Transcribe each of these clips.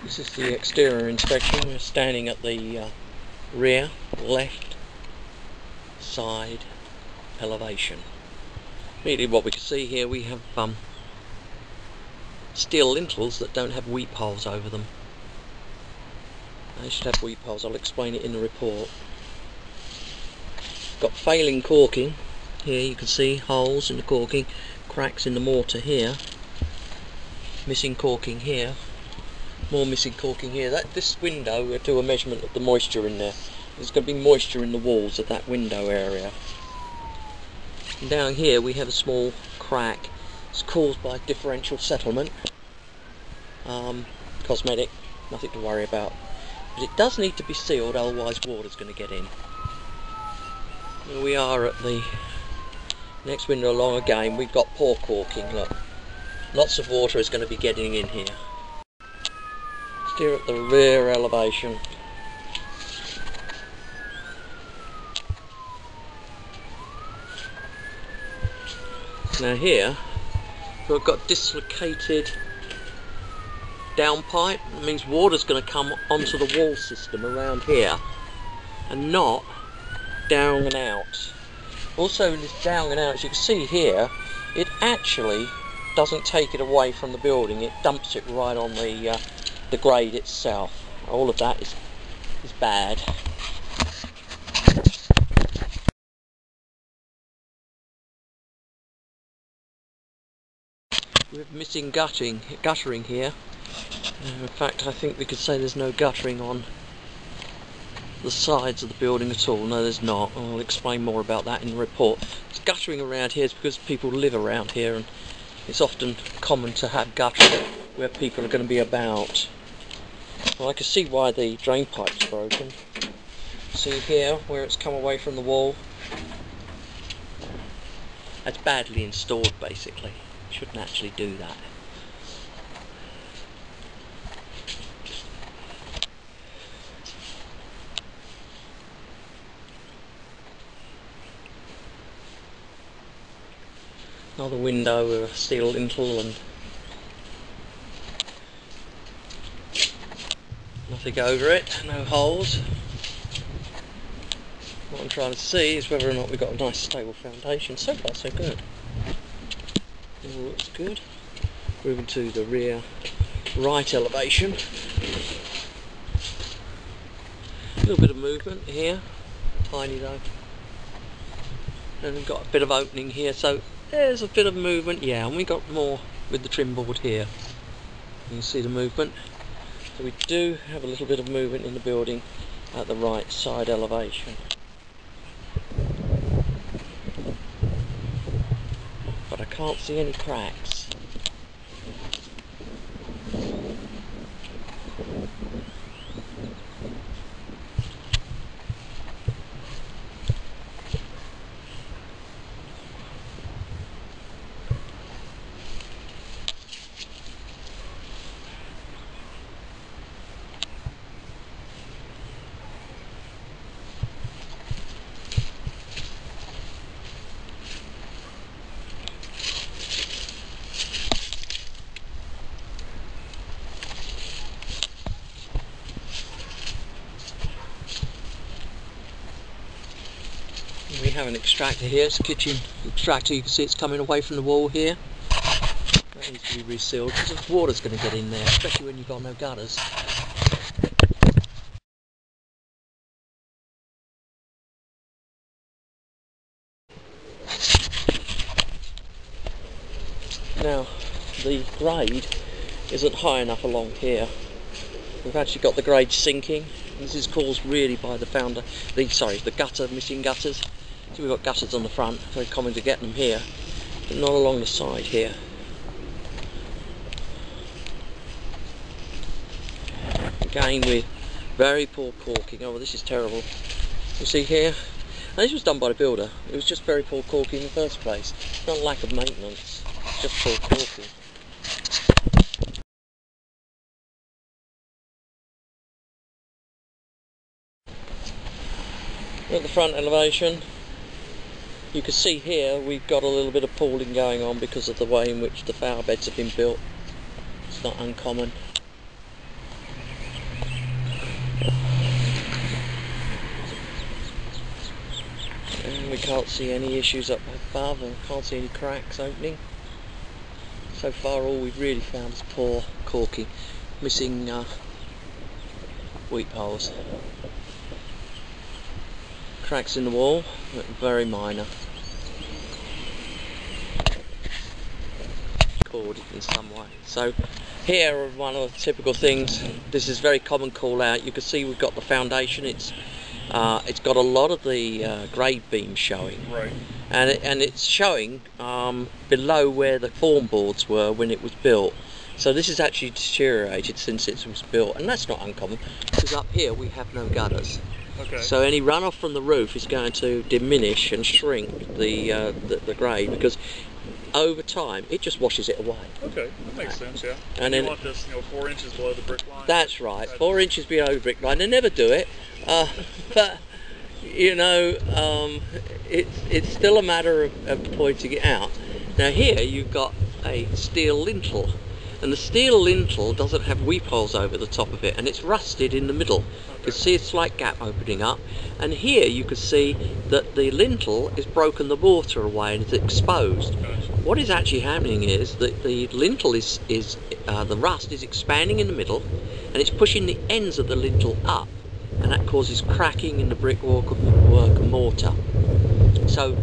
This is the exterior inspection. We're standing at the rear left side elevation. Immediately what we can see here, we have steel lintels that don't have weep holes over them. They should have weep holes. I'll explain it in the report. Got failing caulking. Here you can see holes in the caulking, cracks in the mortar here, missing caulking here, more missing caulking here. This window, we'll do a measurement of the moisture in there. There's going to be moisture in the walls of that window area. And down here we have a small crack. It's caused by differential settlement. Cosmetic, nothing to worry about. But it does need to be sealed, otherwise water's going to get in. Here we are at the next window along again. We've got poor caulking, look. Lots of water is going to be getting in here. Steer at the rear elevation. Now here, we've got dislocated downpipe. It means water's going to come onto the wall system around here and not down and out. Also in this down and out, as you can see here, it actually doesn't take it away from the building, it dumps it right on the grade itself. All of that is bad. We have missing guttering here. In fact, I think we could say there's no guttering on the sides of the building at all. No, there's not. I'll explain more about that in the report. It's guttering around here is because people live around here, and it's often common to have guttering where people are going to be about. Well, I can see why the drain pipe's broken. See here where it's come away from the wall? That's badly installed basically. Shouldn't actually do that. Another window with a steel lintel and nothing over it, no holes. What I'm trying to see is whether or not we've got a nice stable foundation. So far so good. All looks good. Moving to the rear right elevation. A little bit of movement here, tiny though. And we've got a bit of opening here, so there's a bit of movement, yeah, and we got more with the trim board here. You can see the movement. So we do have a little bit of movement in the building at the right side elevation. But I can't see any cracks. We have an extractor here, it's a kitchen extractor. You can see it's coming away from the wall here. That needs to be resealed because the water's going to get in there, especially when you've got no gutters. Now, the grade isn't high enough along here. We've actually got the grade sinking. This is caused really by the gutter, missing gutters. So we've got gutters on the front, very common to get them here, but not along the side here. Again with very poor caulking. Oh, well, this is terrible. You see here? And this was done by the builder. It was just very poor caulking in the first place. Not a lack of maintenance, it's just poor caulking. At the front elevation, you can see here we've got a little bit of pooling going on because of the way in which the flower beds have been built. It's not uncommon. And we can't see any issues up above, and can't see any cracks opening. So far all we've really found is poor caulking, missing weep holes. Cracks in the wall, but very minor. Corded in some way. So here are one of the typical things. This is very common call out. You can see we've got the foundation. It's got a lot of the grade beams showing, right, and it's showing below where the form boards were when it was built. So this has actually deteriorated since it was built, and that's not uncommon because up here we have no gutters. okay. So any runoff from the roof is going to diminish and shrink the grade, because over time it just washes it away. Okay, that makes sense, yeah. And you then want this, 4 inches below the brick line? That's right, 4 inches below the brick line. They never do it, but you know, it's still a matter of pointing it out. Now here you've got a steel lintel, and the steel lintel doesn't have weep holes over the top of it, and it's rusted in the middle. You can see a slight gap opening up, and here you can see that the lintel is broken the mortar away and it's exposed. Gotcha. What is actually happening is that the lintel the rust is expanding in the middle, and it's pushing the ends of the lintel up, and that causes cracking in the brickwork and mortar. So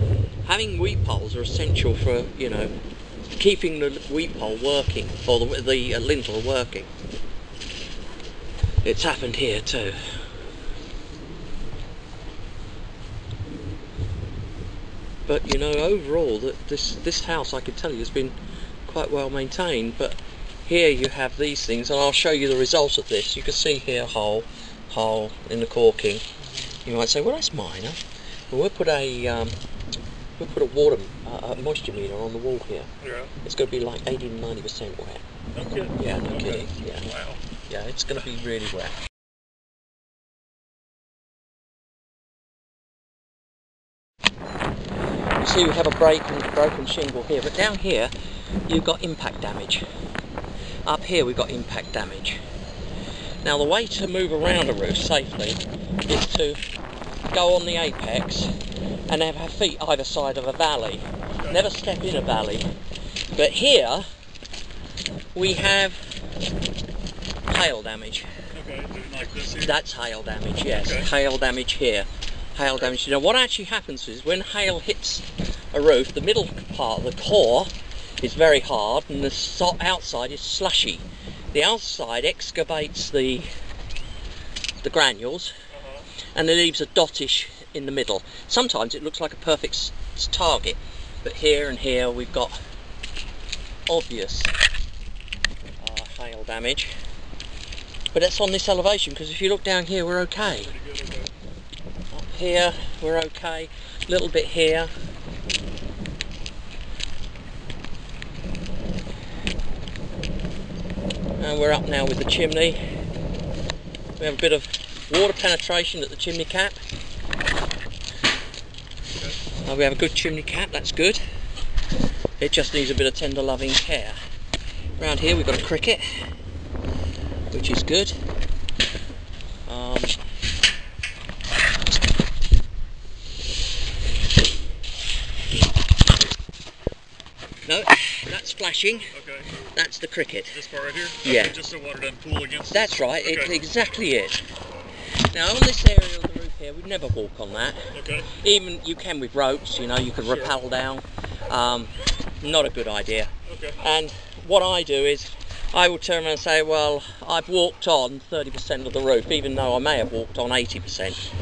having weep holes are essential for, you know, keeping the weep hole working, or the lintel working. It's happened here too. But you know, overall, this house, I can tell you, has been quite well maintained. But here you have these things, and I'll show you the results of this. You can see here a hole in the caulking. You might say, well, that's minor. Well, we'll put a water moisture meter on the wall here. Yeah. It's going to be like 80 to 90% wet. No kidding. Yeah, no kidding. Yeah. Wow. Yeah, it's going to be really wet. You see we have a broken shingle here, but down here you've got impact damage. Up here we've got impact damage. Now the way to move around a roof safely is to go on the apex and have our feet either side of a valley. Never step in a valley. But here we have hail damage. Okay, like this here? That's hail damage, yes. Okay. Hail damage here. Hail damage. Now what actually happens is when hail hits a roof, the middle part of the core is very hard and the outside is slushy. The outside excavates the granules, and it leaves a dottish in the middle. Sometimes it looks like a perfect target, but here and here we've got obvious hail damage. But that's on this elevation, because if you look down here we're okay. Pretty good, okay. Up here we're okay, a little bit here. And we're up now with the chimney. We have a bit of water penetration at the chimney cap. We have a good chimney cap, that's good. It just needs a bit of tender loving care. Around here we've got a cricket, which is good. No, that's flashing. Okay. That's the cricket. This part right here? Yeah. Okay, just so water doesn't pool against That's right, Okay. it's exactly it. Now on this area of the roof here, we'd never walk on that. Okay. Even you can with ropes, you know, you could rappel down. Not a good idea. Okay. And what I do is, I will turn around and say, well, I've walked on 30% of the roof, even though I may have walked on 80%.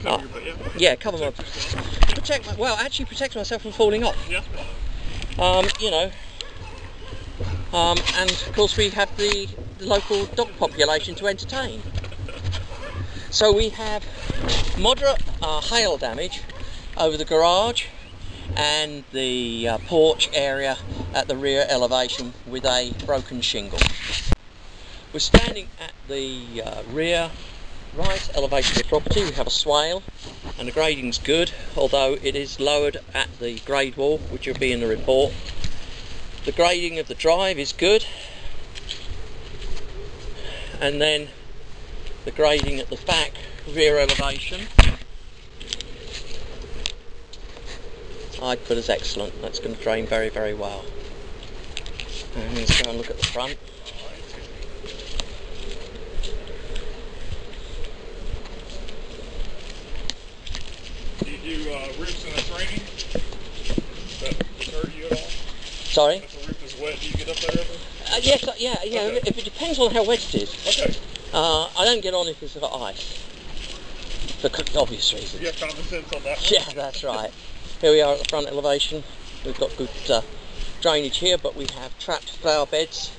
Cover your butt, yeah. Yeah, cover my... Protect myself from falling off. Yeah. You know, and of course we have the local dog population to entertain. So we have moderate hail damage over the garage and the porch area at the rear elevation with a broken shingle. We're standing at the rear right elevation of the property. We have a swale and the grading's good, although it is lowered at the grade wall, which will be in the report. The grading of the drive is good, and then the grading at the back rear elevation I'd put as excellent. That's going to drain very, very well. And let's go and look at the front. Do you do roofs in a training? Does that deter you at all? Sorry? If the roof is wet, do you get up there ever? Yes, yeah. Okay. If it depends on how wet it is. Okay. I don't get on if it's got ice. For obvious reasons. You have common sense on that one? Yeah, that's right. Here we are at the front elevation. We've got good drainage here, but we have trapped flower beds,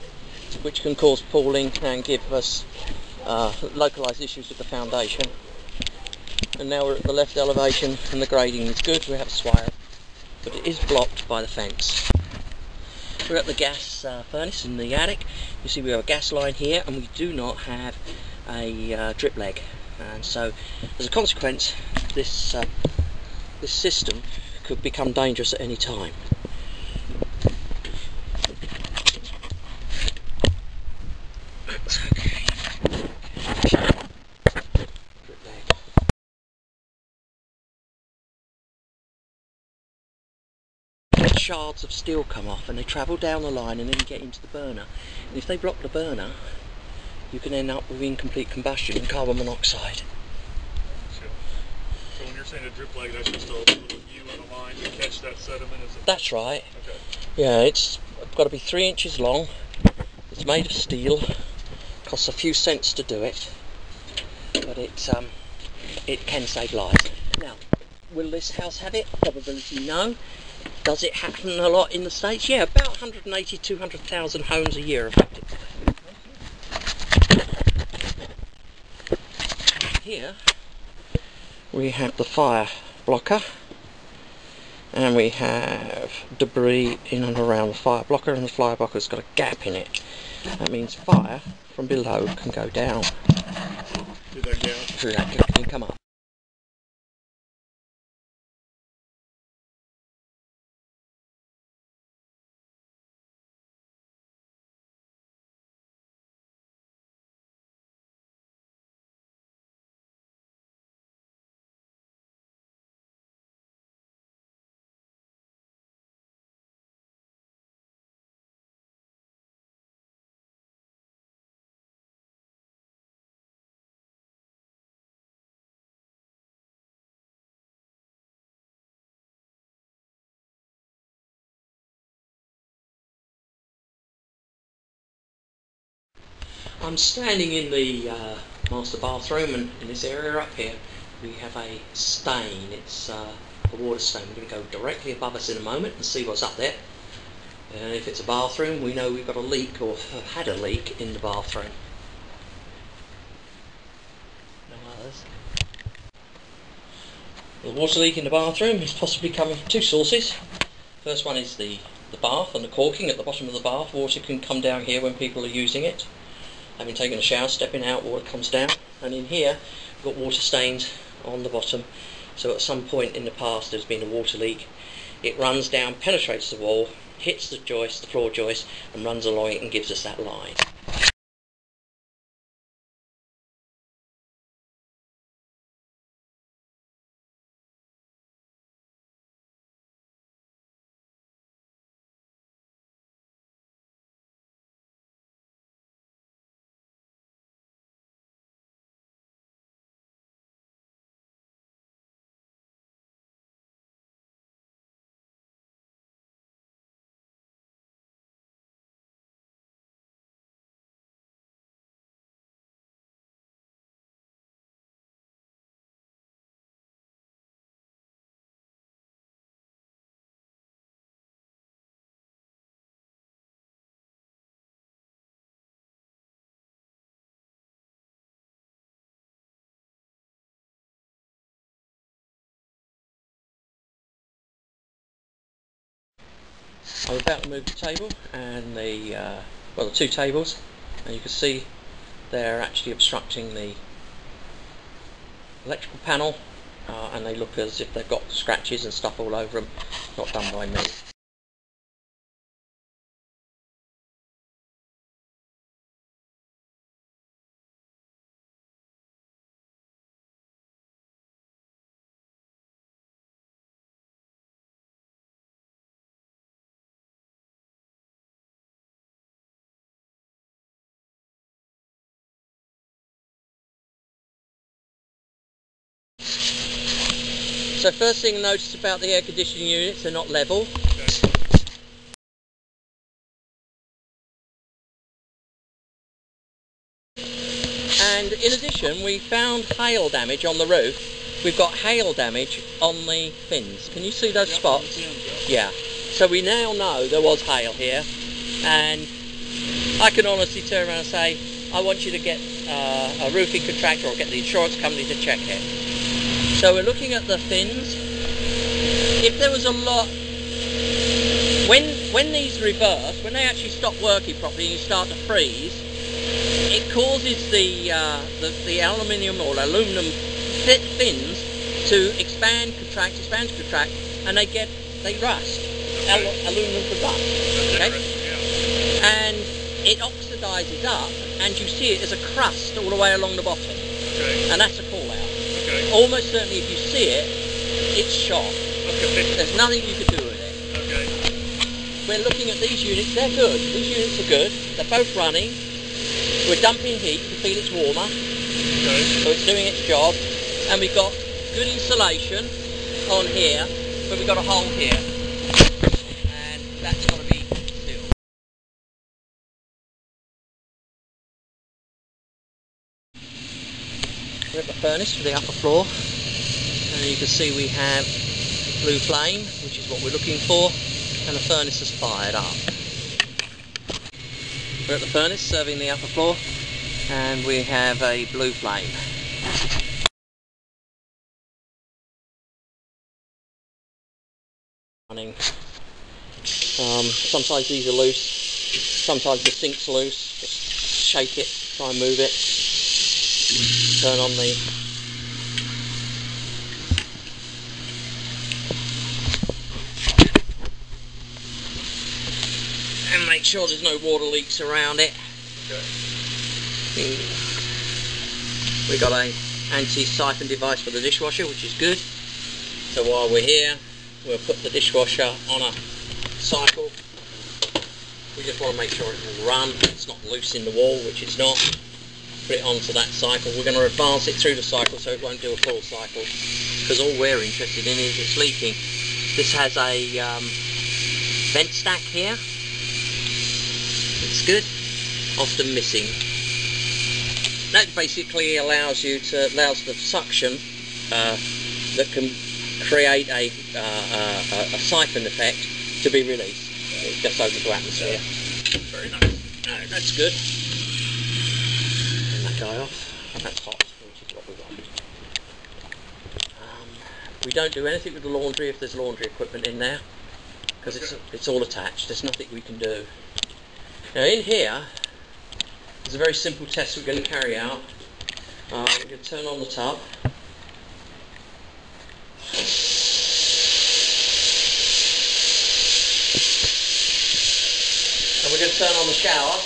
which can cause pooling and give us localised issues with the foundation. And now we're at the left elevation, and the grading is good. We have a swale, but it is blocked by the fence. We're at the gas furnace in the attic. You see we have a gas line here, and we do not have a drip leg. And so, as a consequence, this system could become dangerous at any time. Okay. Drip leg. Shards of steel come off and they travel down the line and then get into the burner. And if they block the burner, you can end up with incomplete combustion and carbon monoxide. Sure. So when you're saying a drip leg, that's just a little U in a line to catch that sediment? Is it? That's right. Okay. Yeah, it's got to be 3 inches long. It's made of steel. Costs a few cents to do it, but it can save lives. Now, will this house have it? Probability no. Does it happen a lot in the States? Yeah, about 180, 200,000 homes a year affected by it. Here we have the fire blocker, and we have debris in and around the fire blocker, and the fire blocker's got a gap in it. That means fire from below can go down. Do that gap? Through that gap can come up. I'm standing in the master bathroom, and in this area up here we have a stain. It's a water stain. We're going to go directly above us in a moment and see what's up there. And if it's a bathroom, we know we've got a leak or have had a leak in the bathroom. No others. The water leak in the bathroom is possibly coming from two sources. First one is the bath and the corking at the bottom of the bath. Water can come down here when people are using it. Having taken a shower, stepping out, water comes down, and in here we've got water stains on the bottom. So at some point in the past there's been a water leak. It runs down, penetrates the wall, hits the joist, the floor joist, and runs along it and gives us that line. I'm about to move the table and the two tables, and you can see they're actually obstructing the electrical panel, and they look as if they've got scratches and stuff all over them. Not done by me. So first thing notice about the air conditioning units, they're not level. Okay. And in addition, we found hail damage on the roof. We've got hail damage on the fins. Can you see those spots? Yeah. So we now know there was hail here, and I can honestly turn around and say, I want you to get a roofing contractor or get the insurance company to check it. So we're looking at the fins. If there was a lot, when these reverse, when they actually stop working properly and you start to freeze, it causes the aluminium or aluminum fins to expand, contract, and they rust. Aluminum could rust. Okay? And it oxidizes up, and you see it as a crust all the way along the bottom. Okay. And that's a call out. Okay. Almost certainly, if you see it, it's shot. Okay. There's nothing you can do with it. Okay. We're looking at these units, they're good. These units are good. They're both running. We're dumping heat to feel it's warmer. Okay. So it's doing its job. And we've got good insulation on here, but we've got a hole here. And that's got to be sealed. We're at the furnace for the upper floor. And you can see we have blue flame, which is what we're looking for, and the furnace has fired up. We're at the furnace serving the upper floor, and we have a blue flame. Running. Sometimes these are loose, sometimes the sink's loose. Just shake it, try and move it. Turn on the and make sure there's no water leaks around it. Okay. We got a anti-siphon device for the dishwasher, which is good. So while we're here, we'll put the dishwasher on a cycle. We just want to make sure it will run. It's not loose in the wall, which it's not. Put it onto that cycle. We're going to advance it through the cycle so it won't do a full cycle, because all we're interested in is it's leaking. This has a vent stack here. It's good. Often missing. That basically allows the suction that can create a siphon effect to be released. It just opens to atmosphere. Very nice. No, that's good. Turn that guy off. And that's hot, which is what we want. We don't do anything with the laundry if there's laundry equipment in there, because it's all attached. There's nothing we can do. Now in here, there's a very simple test we're going to carry out. We're going to turn on the tub. And we're going to turn on the shower.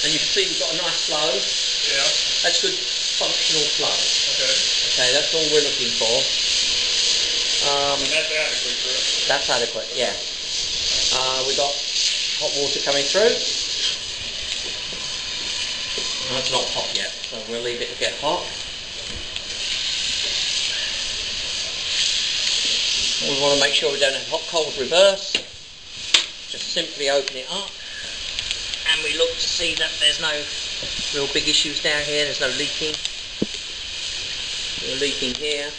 And you can see we've got a nice flow. Yeah. That's good functional flow. Okay. Okay, that's all we're looking for. And that's adequate, correct? That's adequate, yeah. We've got hot water coming through. No, it's not hot yet, so we'll leave it to get hot. We want to make sure we don't have hot-cold reverse. Just simply open it up, and we look to see that there's no real big issues down here. There's no leaking. No leaking here.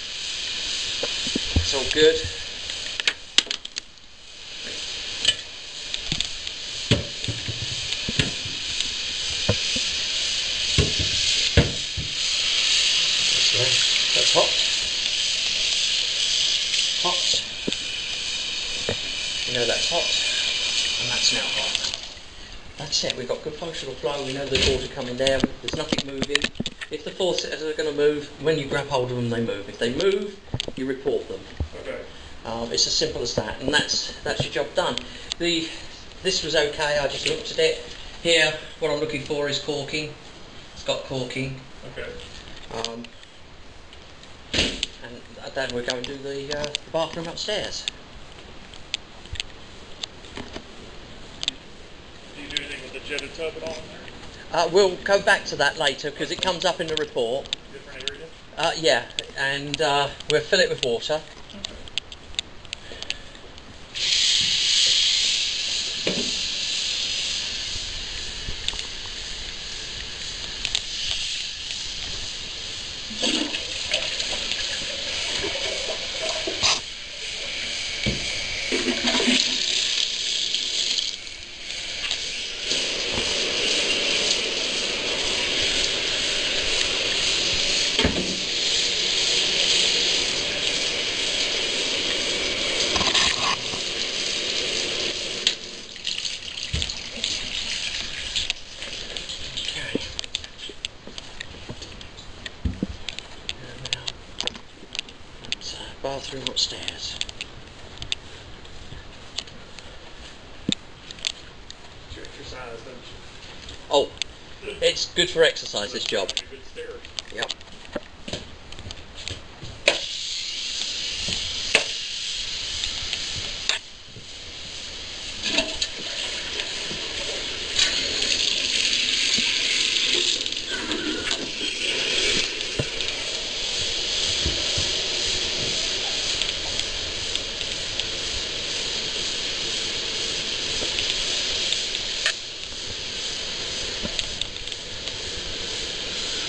It's all good. That's hot. Hot. You know that's hot, and that's now hot. That's it, we've got good functional flow. We know there's water coming down, there's nothing moving. If the faucets are going to move, when you grab hold of them, they move. If they move, you report them. Okay. It's as simple as that, and that's your job done. This was okay, I just looked at it. Here, what I'm looking for is caulking. It's got caulking. Okay. And then we're going to the bathroom upstairs. Do you do anything with the jetted tub at all in there? We'll go back to that later because it comes up in the report. Different area? Yeah, and we'll fill it with water. Bathroom upstairs. You exercise, don't you? Oh, it's good for exercise, this job. Good stairs. Yep.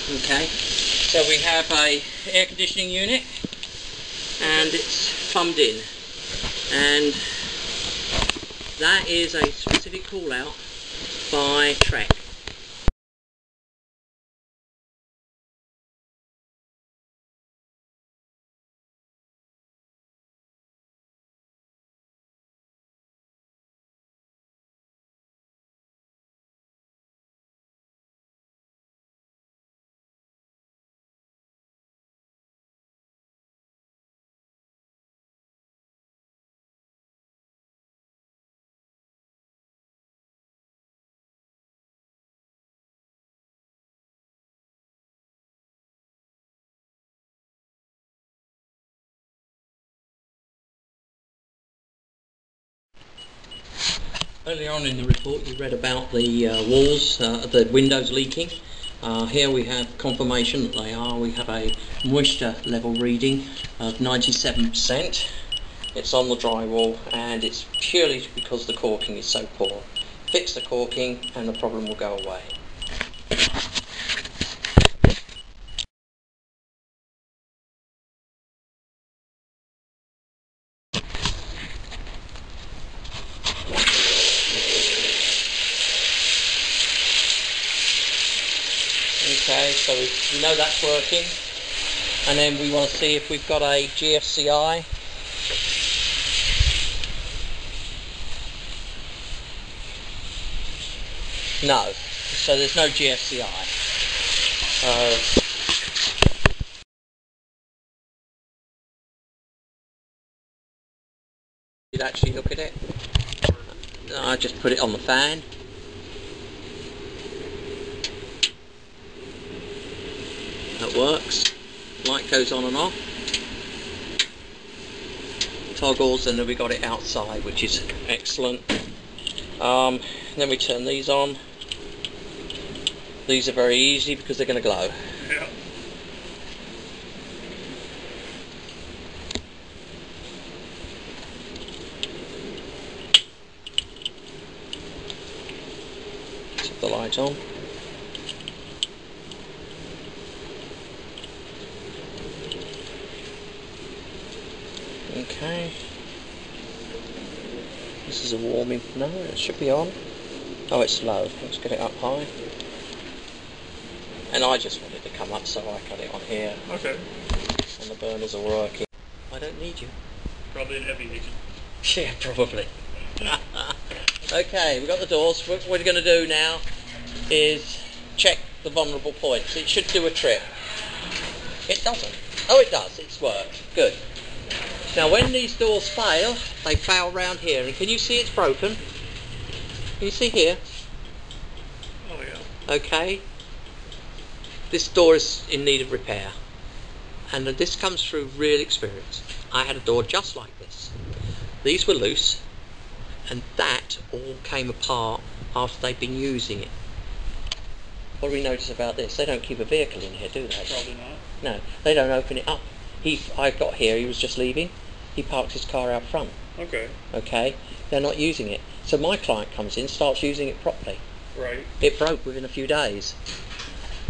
Okay, so we have a air conditioning unit and it's plumbed in, and that is a specific call out by Trek. Earlier on in the report you read about the walls, the windows leaking. Here we have confirmation that they are. We have a moisture level reading of 97%. It's on the drywall and it's purely because the caulking is so poor. Fix the caulking and the problem will go away. Okay, so we know that's working, and then we want to see if we've got a GFCI. No, so there's no GFCI. You'd actually look at it. I just put it on the fan. That works. Light goes on and off. Toggles, and then we got it outside, which is excellent. Then we turn these on. These are very easy because they're going to glow. Yeah. Put the light on. Okay. This is a warming. No, it should be on. Oh, it's low. Let's get it up high. And I just want it to come up, so I cut it on here. Okay. And the burners are working. I don't need you. Probably an heavy agent. Yeah, probably. Okay, we've got the doors. What we're going to do now is check the vulnerable points. It should do a trip. It doesn't. Oh, it does. It's worked. Good. Now, when these doors fail, they fail round here. And can you see it's broken? Can you see here? Oh, yeah. Okay. This door is in need of repair. And this comes through real experience. I had a door just like this. These were loose, and that all came apart after they'd been using it. What do we notice about this? They don't keep a vehicle in here, do they? Probably not. No, they don't open it up. I got here, he was just leaving. He parks his car out front. Okay. Okay, they're not using it. So my client comes in, starts using it properly. Right. It broke within a few days.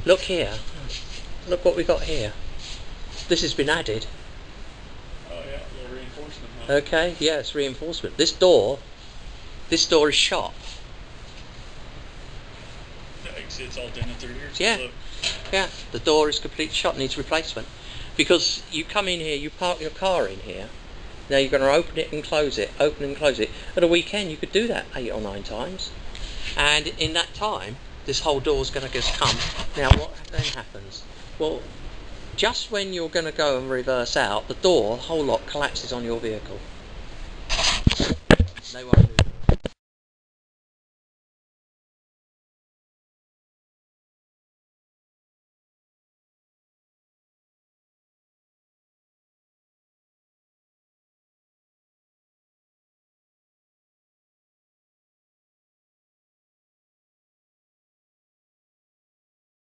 Look here. Look what we got here. This has been added. Oh yeah, a little reinforcement. Huh? Okay, yeah, it's reinforcement. This door is shot. Yeah, you can see it's all dented through here. So Yeah. look. Yeah, the door is completely shot, needs replacement. Because you come in here, you park your car in here. Now you're going to open it and close it, open and close it. At a weekend you could do that 8 or 9 times. And in that time, this whole door's going to just come. Now what then happens? Well, just when you're going to go and reverse out, the door, the whole lot collapses on your vehicle. They won't move.